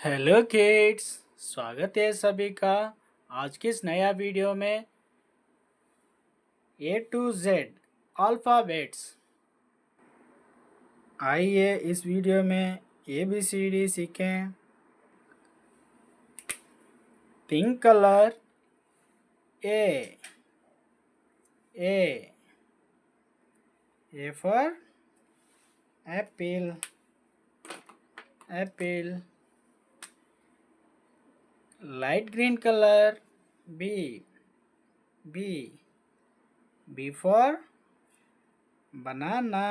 Hello kids, स्वागत है सभी का आज के इस नया वीडियो में ए टू जेड अल्फ़ाबेट्स। आइए इस वीडियो में ABCD सीखें। Pink colour A for apple. Light green colour B for banana।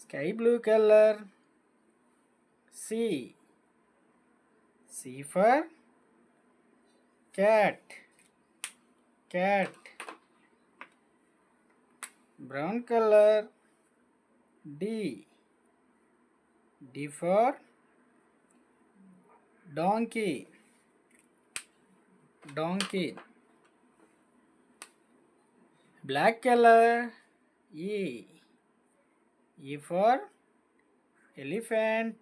Sky blue color C for cat। Brown color D for donkey। Black color E for elephant।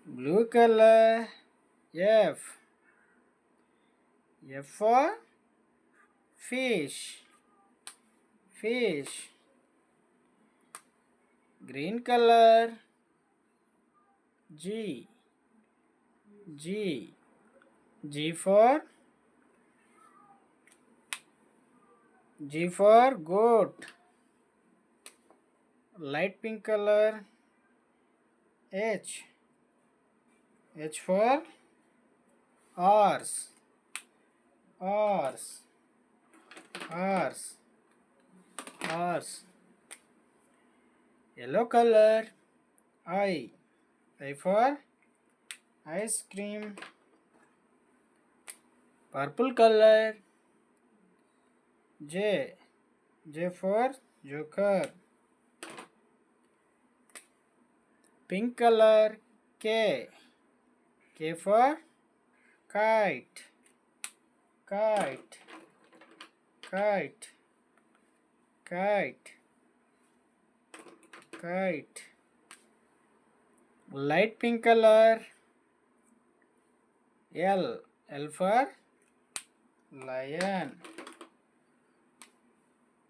Blue color F for fish। Green color G for goat। Light pink color H for horse। Yellow color I for ice cream। Purple color J for joker। Pink color K for kite। Light pink color L for lion।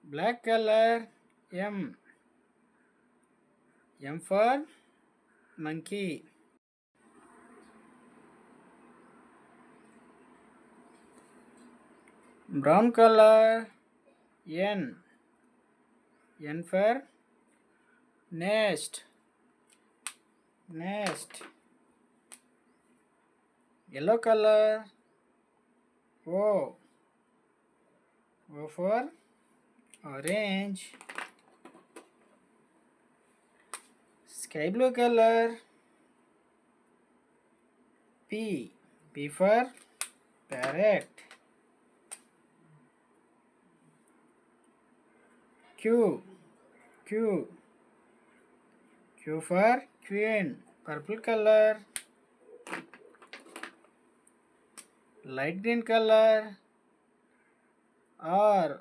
Black color M for monkey। Brown color N for nest। Yellow color O for orange। Sky blue color P for parrot। Q for queen। Purple color light green color R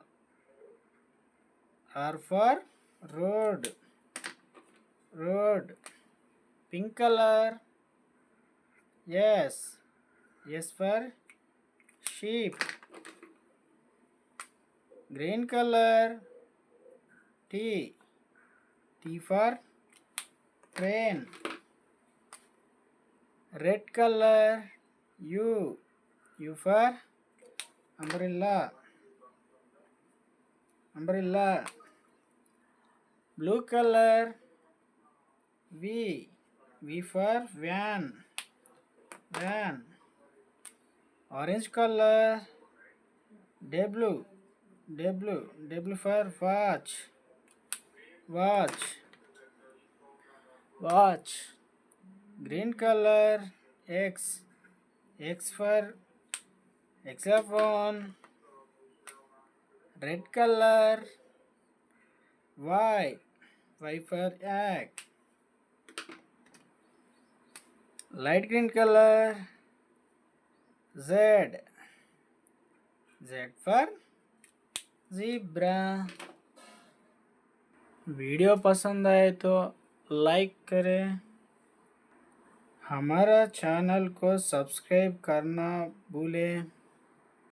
for road। Pink color S for sheep। Green color T for train। Red color U for umbrella। Blue color V for van। Orange color W for watch। Green color X for xylophone। Red color Y for egg। Light green color Z Z for zebra. Video पसंद आए तो like करें, हमारा channel को subscribe करना भूलें।